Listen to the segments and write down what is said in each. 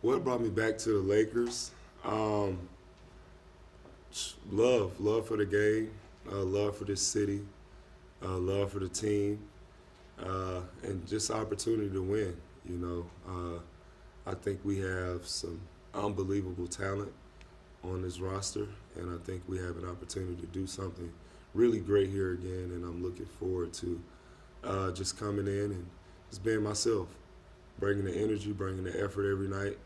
What brought me back to the Lakers? Um, love for the game, love for this city, love for the team, and just opportunity to win. You know, I think we have some unbelievable talent on this roster, and I think we have an opportunity to do something really great here again. And I'm looking forward to just coming in and just being myself, bringing the energy, bringing the effort every night,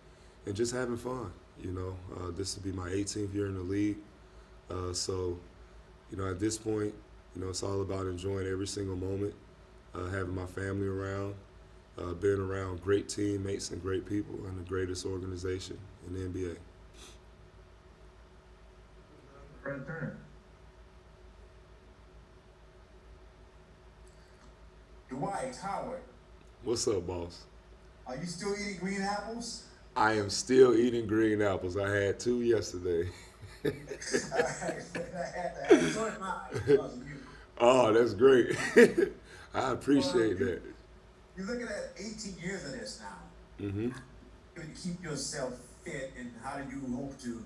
and just having fun. You know, this will be my 18th year in the league, so you know at this point, you know it's all about enjoying every single moment, having my family around, being around great teammates and great people, and the greatest organization in the NBA. Fred Turner. Dwight Howard, What's up, boss? are you still eating green apples? I am still eating green apples. I had two yesterday. Alright, I had to ask. So am I, because of you. Oh, that's great. I Well, appreciate that. you're looking at 18 years of this now. Hmm. How do you keep yourself fit, and how do you hope to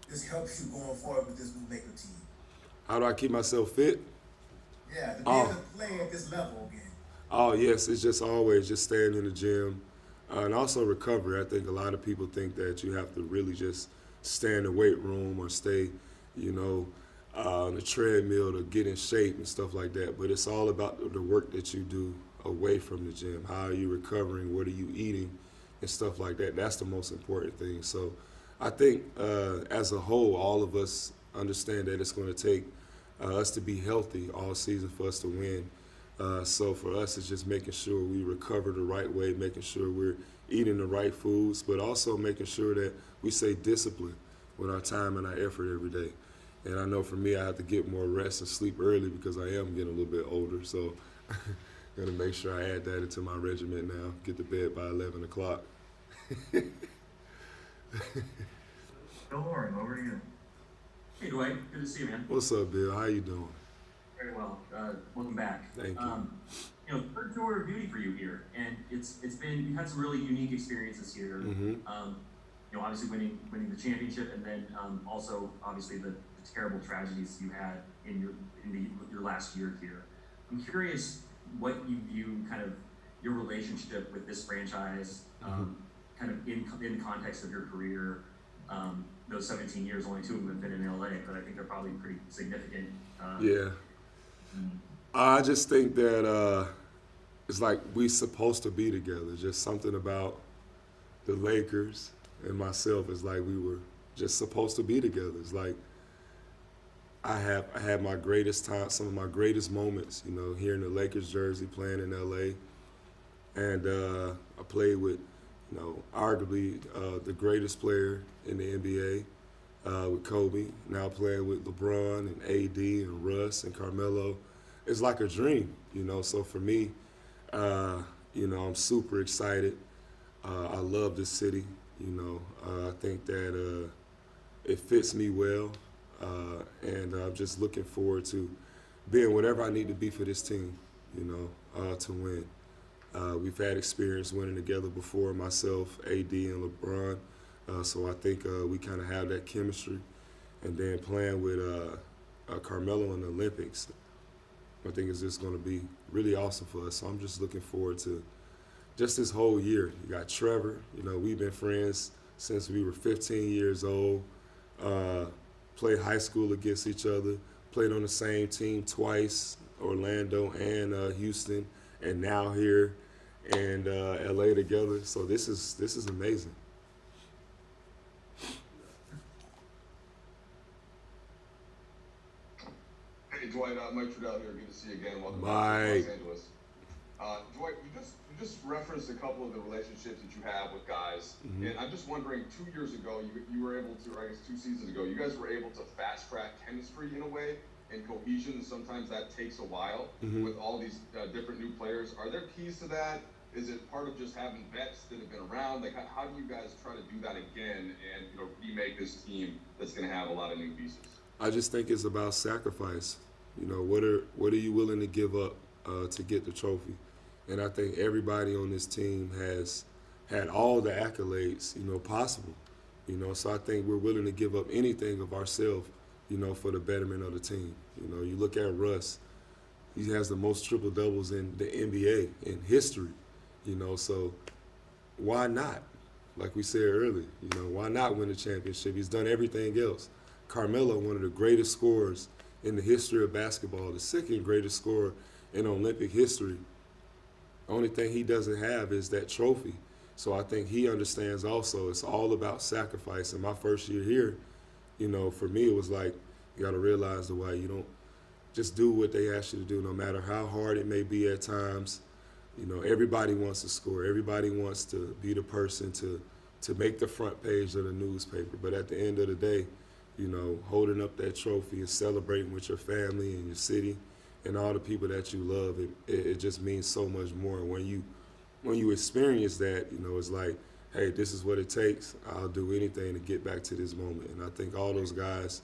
this helps you going forward with this new Laker team? How do I keep myself fit? Yeah, to be able Oh, to play at this level again. oh yes, it's just always just staying in the gym, and also recovery. I think a lot of people think that you have to really just stay in the weight room or stay, you know, on the treadmill to get in shape and stuff like that. But it's all about the work that you do away from the gym. How are you recovering? What are you eating? And stuff like that. That's the most important thing. So I think as a whole, all of us understand that it's going to take us to be healthy all season for us to win. So for us, it's just making sure we recover the right way, making sure we're eating the right foods, but also making sure that we stay disciplined with our time and our effort every day. And I know for me, I have to get more rest and sleep early because I am getting a little bit older. So I'm going to make sure I add that into my regimen now. Get to bed by 11 o'clock. Bill Lauren, over to you. Hey Dwight, good to see you, man. What's up, Bill? How you doing? Very well. Welcome back. Thank you. Third tour of duty for you here, and it's been you've had some really unique experiences here. Hmm. Obviously winning the championship, and then also obviously the terrible tragedies you had in your last year here. I'm curious what you view kind of your relationship with this franchise, kind of in the context of your career. Those 17 years, only two of them have been in LA, but I think they're probably pretty significant. Yeah. I just think that it's like we supposed to be together. Just something about the Lakers and myself is like we were just supposed to be together. It's like I had my greatest time, some of my greatest moments, you know, here in the Lakers jersey, playing in LA, and I played with, you know, arguably the greatest player in the NBA, with Kobe. Now playing with LeBron and AD and Russ and Carmelo, it's like a dream, you know. So for me, I'm super excited. I love this city, you know. I think that it fits me well, and I'm just looking forward to being whatever I need to be for this team, you know, to win. We've had experience winning together before, myself, AD, and LeBron. So I think we kind of have that chemistry. And then playing with Carmelo in the Olympics, I think it's just going to be really awesome for us. So I'm just looking forward to just this whole year. You got Trevor. You know, we've been friends since we were 15 years old. Played high school against each other. Played on the same team twice, Orlando and Houston, and now here and LA together. So this is amazing. Hey Dwight, Mike Trudell here. Good to see you again. Welcome back to Los Mike. Angeles. Dwight, you just referenced a couple of the relationships that you have with guys, Hmm. and I'm just wondering. 2 years ago, you were able to, or I guess 2 seasons ago, you guys were able to fast track chemistry in a way and cohesion. Sometimes that takes a while Hmm. with all these different new players. Are there keys to that? Is it part of just having vets that have been around? Like, how do you guys try to do that again and remake this team that's going to have a lot of new pieces? I just think it's about sacrifice. You know, what are you willing to give up to get the trophy? And I think everybody on this team has had all the accolades, possible. So I think we're willing to give up anything of ourselves, for the betterment of the team. You look at Russ, he has the most triple doubles in the NBA in history, so why not? Like we said earlier, why not win the championship? He's done everything else. Carmelo, one of the greatest scorers in the history of basketball, the second greatest scorer in Olympic history. The only thing he doesn't have is that trophy. So I think he understands also it's all about sacrifice. And my first year here, for me, it was like, you got to realize the way you don't just do what they ask you to do, no matter how hard it may be at times. Everybody wants to score. Everybody wants to be the person to make the front page of the newspaper. But at the end of the day, holding up that trophy and celebrating with your family and your city and all the people that you love, it just means so much more. When you experience that, it's like, hey, this is what it takes. I'll do anything to get back to this moment. And I think all those guys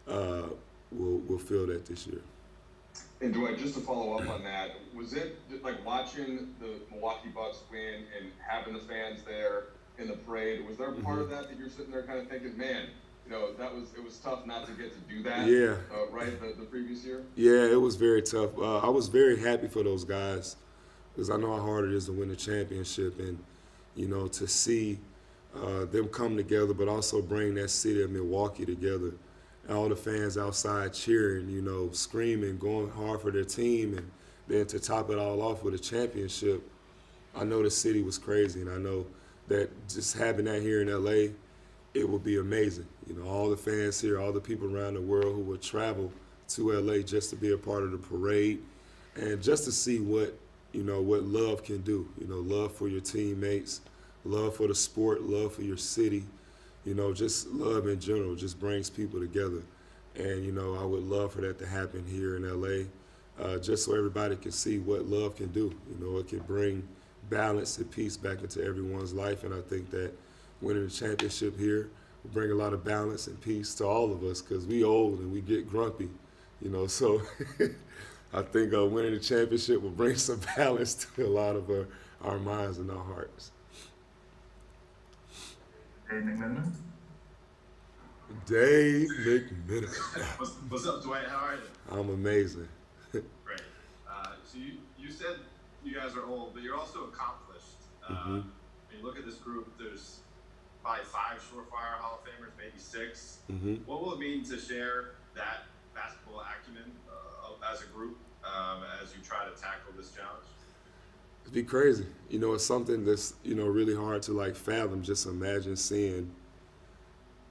will feel that this year. And Dwight, just to follow up on that, was it like watching the Milwaukee Bucks win and having the fans there in the parade? Was there part of that you're sitting there kind of thinking, man, it was tough not to get to do that? Yeah. Right, the previous year? Yeah, it was very tough. I was very happy for those guys because I know how hard it is to win a championship and, to see them come together, but also bring that city of Milwaukee together. And all the fans outside cheering, screaming, going hard for their team, and then to top it all off with a championship. I know the city was crazy, and I know that just having that here in LA, it will be amazing. All the fans here, all the people around the world who would travel to LA just to be a part of the parade and just to see what love can do. Love for your teammates, love for the sport, love for your city. Just love in general just brings people together. And, I would love for that to happen here in LA, just so everybody can see what love can do. It can bring balance and peace back into everyone's life. And I think that winning the championship here will bring a lot of balance and peace to all of us because we old and we get grumpy, so I think winning the championship will bring some balance to a lot of our minds and our hearts. Dave McMenamin. Dave McMenamin. What's up, Dwight? How are you? I'm amazing. Great. So you said you guys are old, but you're also accomplished. When you look at this group, there's probably 5 surefire Hall of Famers, maybe 6. What will it mean to share that basketball acumen as a group as you try to tackle this challenge? It'd be crazy. It's something that's, really hard to fathom. Just imagine seeing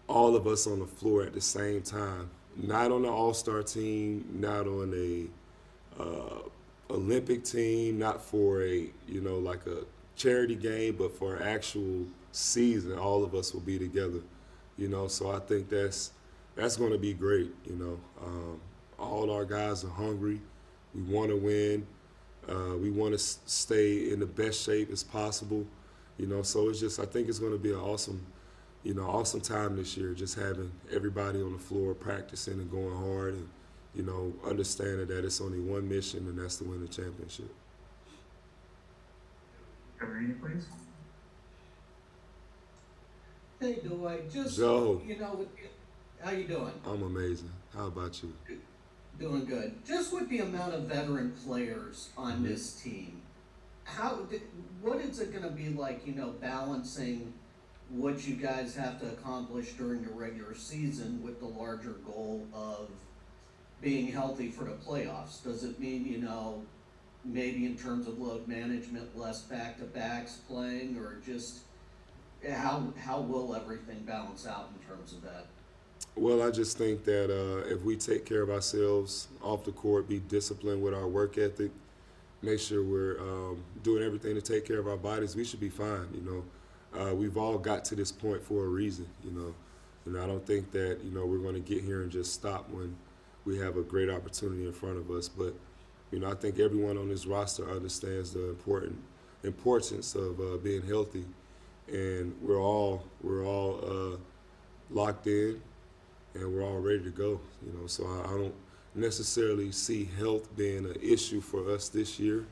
all of us on the floor at the same time. Not on the all-star team, not on a Olympic team, not for a, like a charity game, but for an actual season, all of us will be together. So I think that's going to be great. All our guys are hungry. We want to win. We want to stay in the best shape as possible, so it's just, I think it's going to be an awesome time this year, just having everybody on the floor practicing and going hard and, understanding that it's only one mission, and that's to win the championship. Ready, please. Hey, Dwight, just, Joe. how you doing? I'm amazing. How about you? Doing good. Just with the amount of veteran players on this team, what is it going to be like, balancing what you guys have to accomplish during the regular season with the larger goal of being healthy for the playoffs? Does it mean, maybe in terms of load management, less back-to-backs playing, or just how will everything balance out in terms of that? Well, I just think that if we take care of ourselves off the court, be disciplined with our work ethic, make sure we're doing everything to take care of our bodies, we should be fine. We've all got to this point for a reason. I don't think that we're going to get here and just stop when we have a great opportunity in front of us. But I think everyone on this roster understands the importance of being healthy, and we're all locked in. And we're all ready to go, So I don't necessarily see health being an issue for us this year.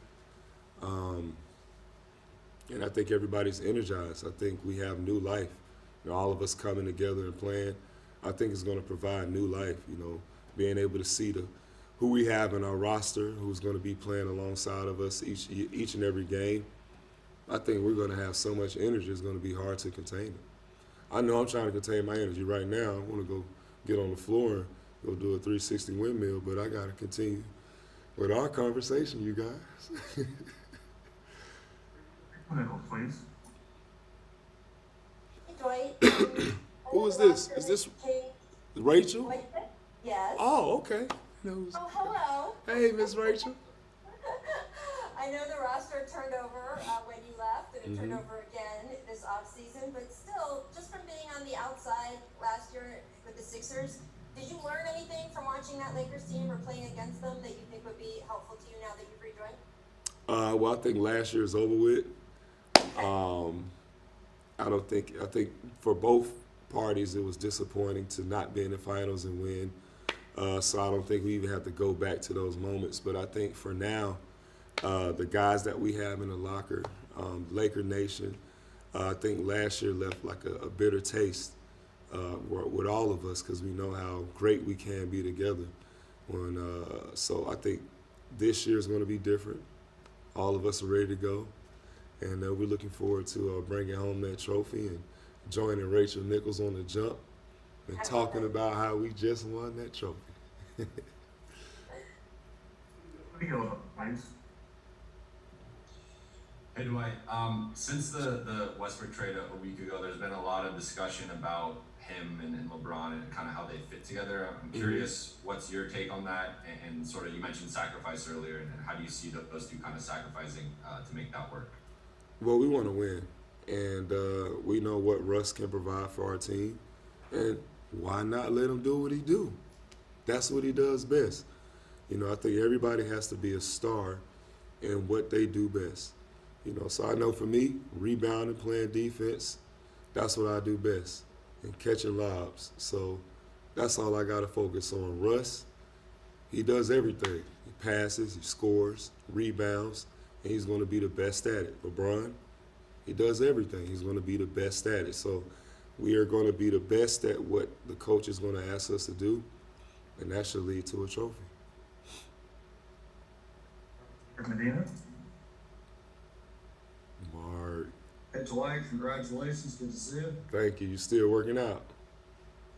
And I think everybody's energized. I think we have new life. You know, all of us coming together and playing, I think it's going to provide new life. You know, being able to see who we have in our roster, who's going to be playing alongside of us each and every game. I think we're going to have so much energy, it's going to be hard to contain it. I know I'm trying to contain my energy right now. I want to go get on the floor and go do a 360 windmill, but I got to continue with our conversation, you guys. Nickel, please. Hey, Dwight. Who is this? Is this Rachel? Yes. Oh, okay. Knows. Oh, hello. Hey, Miss Rachel. I know the roster turned over when you left, and it turned over again this offseason, but still, just from being on the outside last year with the Sixers, did you learn anything from watching that Lakers team or playing against them that you think would be helpful to you now that you've rejoined? Well, I think last year is over with. I think for both parties it was disappointing to not be in the finals and win. So I don't think we even have to go back to those moments. But I think for now, the guys that we have in the locker, Laker Nation, I think last year left like a bitter taste with all of us because we know how great we can be together. So I think this year is going to be different. All of us are ready to go. And we're looking forward to bringing home that trophy and joining Rachel Nichols on the jump and talking about how we just won that trophy. Leo, please. Hey Dwight, since the Westbrook trade a week ago, there's been a lot of discussion about him and LeBron and kind of how they fit together. I'm curious, what's your take on that? And sort of, you mentioned sacrifice earlier, and how do you see those two kind of sacrificing to make that work? Well, we want to win, and we know what Russ can provide for our team, and why not let him do what he do? That's what he does best. You know, I think everybody has to be a star in what they do best. You know, so I know for me, rebounding, playing defense, that's what I do best, and catching lobs. So that's all I got to focus on. Russ, he does everything. He passes, he scores, rebounds, and he's going to be the best at it. LeBron, he does everything. He's going to be the best at it. So we are going to be the best at what the coach is going to ask us to do, and that should lead to a trophy. Medina. Mark, Hey, Dwight, congratulations. Good to see you. thank you. You still working out?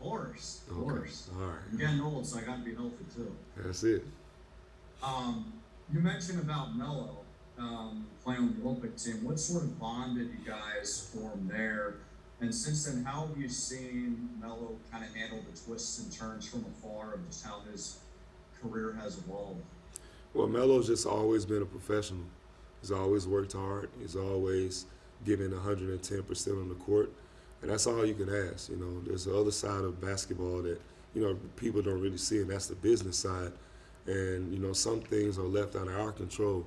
Of course. Of Okay. course. All right. I'm getting old, so I got to be healthy too. That's it. You mentioned about Melo playing on the Olympic team. What sort of bond did you guys form there? And since then, how have you seen Melo kind of handle the twists and turns from afar of just how his career has evolved? Well, Melo's just always been a professional. He's always worked hard. He's always given 110% on the court. And that's all you can ask. You know, there's the other side of basketball that, you know, people don't really see, and that's the business side. And, you know, some things are left out of our control.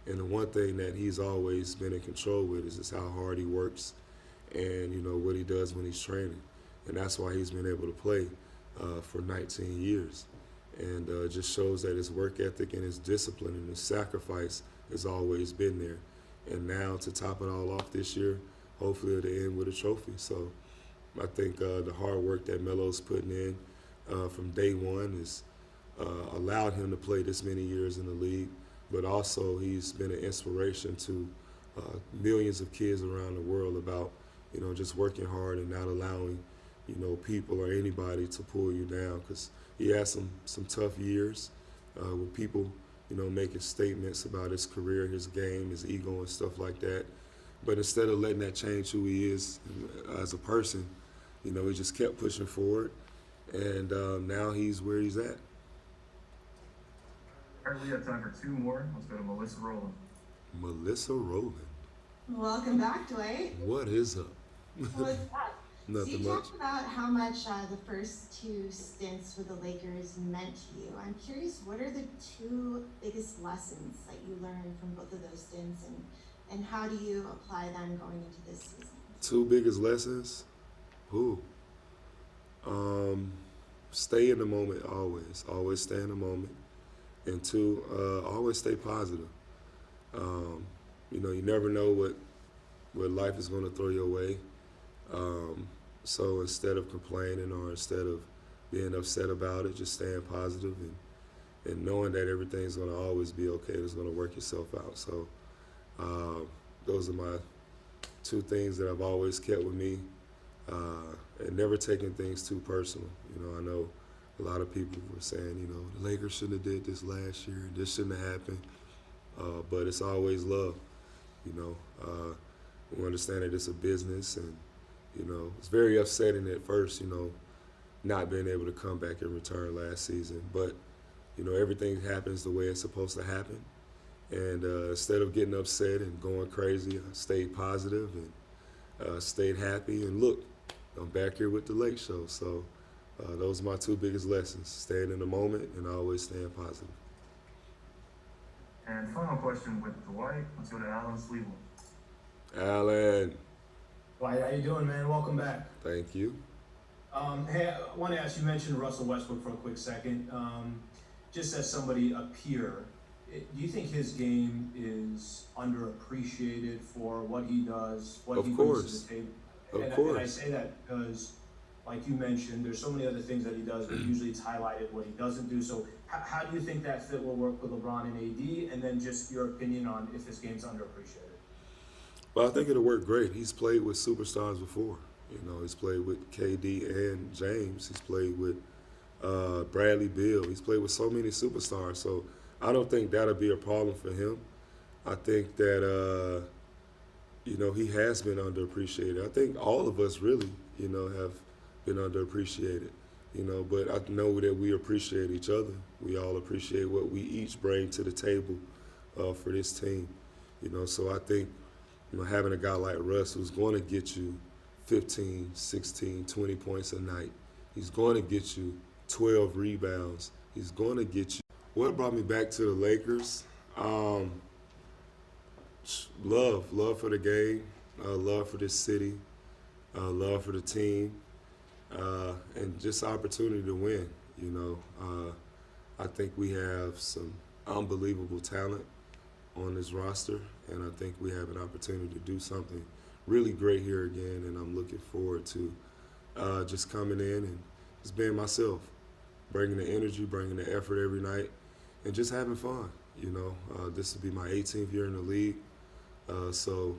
And the one thing that he's always been in control with is just how hard he works and, you know, what he does when he's training. And that's why he's been able to play for 19 years. And just shows that his work ethic and his discipline and his sacrifice has always been there. And now to top it all off this year, hopefully it'll end with a trophy. So I think the hard work that Melo's putting in from day one has allowed him to play this many years in the league, but also he's been an inspiration to millions of kids around the world about, you know, just working hard and not allowing, you know, people or anybody to pull you down, because he had some tough years with people, you know, making statements about his career, his game, his ego and stuff like that. But instead of letting that change who he is as a person, you know, he just kept pushing forward, and now he's where he's at. All right, we have time for two more. Let's go to Melissa Rowland. Melissa Rowland. Welcome back, Dwight. What is up? Well, so Nothing you much. talked about how much the first two stints with the Lakers meant to you. I'm curious, what are the two biggest lessons that you learned from both of those stints, and how do you apply them going into this season? Two biggest lessons? Stay in the moment always. Always stay in the moment. And two, always stay positive. You know, you never know what but life is going to throw you away. So instead of complaining or instead of being upset about it, just staying positive and knowing that everything's going to always be okay. It's going to work itself out. So those are my two things that I've always kept with me, and never taking things too personal. You know, I know a lot of people were saying, you know, the Lakers shouldn't have did this last year, and this shouldn't have happened. But it's always love. You know, we understand that it's a business, and you know, it's very upsetting at first, you know, not being able to come back and return last season. But, you know, everything happens the way it's supposed to happen. And instead of getting upset and going crazy, I stayed positive and stayed happy. And look, I'm back here with the Lake Show. So those are my two biggest lessons, staying in the moment and always staying positive. And final question with Dwight. Let's go to Alan Cleveland. Alan, Dwight, how you doing, man? Welcome back. thank you. Hey, I want to ask, you mentioned Russell Westbrook for a quick second. Just as somebody, a peer, do you think his game is underappreciated for what he does, what Of he course. brings to the table? Of And course. I say that because, like you mentioned, there's so many other things that he does, but usually it's highlighted what he doesn't do. So how do you think that fit will work with LeBron and AD? And then just your opinion on if his game's underappreciated. Well, I think it'll work great. He's played with superstars before. You know, he's played with KD and James. He's played with Bradley Beal. He's played with so many superstars. So I don't think that'll be a problem for him. I think that, you know, he has been underappreciated. I think all of us really, you know, have been underappreciated. You know, but I know that we appreciate each other. We all appreciate what we each bring to the table for this team. You know, so I think, you know, having a guy like Russ who's going to get you 15, 16, 20 points a night. He's going to get you 12 rebounds. He's going to get you. What brought me back to the Lakers? Love for the game, love for this city, love for the team, and just opportunity to win. You know, I think we have some unbelievable talent on this roster, and I think we have an opportunity to do something really great here again, and I'm looking forward to just coming in and just being myself, bringing the energy, bringing the effort every night, and just having fun. You know, this will be my 18th year in the league, so,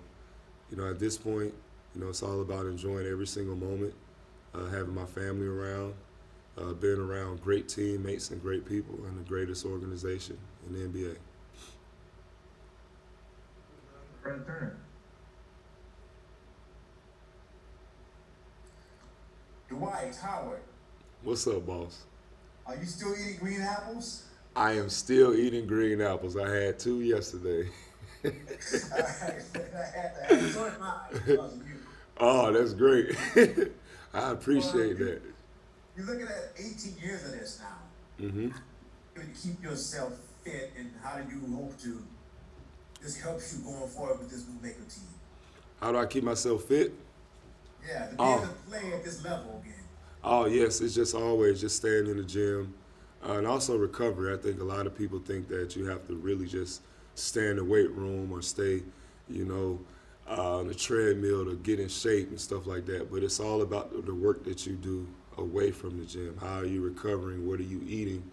you know, at this point, you know, it's all about enjoying every single moment, having my family around, being around great teammates and great people and the greatest organization in the NBA. Fred Turner. Dwight Howard, What's up, boss? are you still eating green apples? I am still eating green apples. I had 2 yesterday. I had to enjoy mine because of you. Oh, that's great. I appreciate that. You're looking at 18 years of this now. Mm-hmm. You to keep yourself fit, and how do you hope to? This helps you going forward with this new Laker team. How do I keep myself fit? Yeah, to be Oh. able to play at this level again. Oh, yes. It's just always just staying in the gym. And also recovery. I think a lot of people think that you have to really just stay in the weight room or stay, you know, on the treadmill to get in shape and stuff like that. But it's all about the work that you do away from the gym. How are you recovering? What are you eating?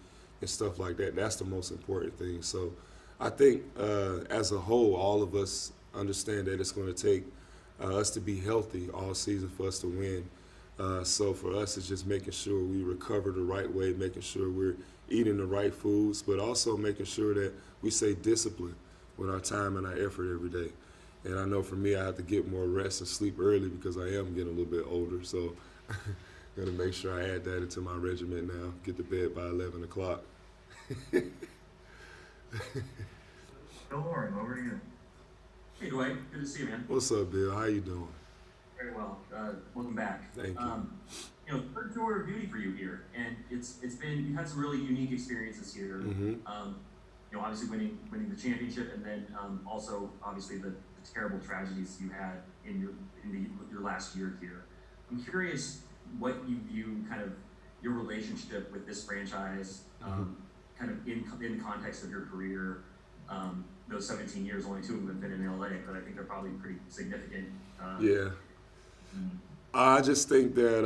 And stuff like that. That's the most important thing. So I think as a whole, all of us understand that it's going to take us to be healthy all season for us to win. So for us, it's just making sure we recover the right way, making sure we're eating the right foods, but also making sure that we stay disciplined with our time and our effort every day. And I know for me, I have to get more rest and sleep early because I am getting a little bit older. So I'm going to make sure I add that into my regimen now, get to bed by 11 o'clock. Bill Lauren, over to you. Hey Dwight, good to see you, man. What's up, Bill? How you doing? Very well. Welcome back. Thank you. You know, third tour of duty for you here, and it's been you've had some really unique experiences here. Mm-hmm. You know, obviously winning the championship, and then also obviously the terrible tragedies you had in your last year here. I'm curious what you view kind of your relationship with this franchise, kind of in the context of your career. those 17 years, only 2 of them have been in LA, but I think they're probably pretty significant. Yeah. I just think that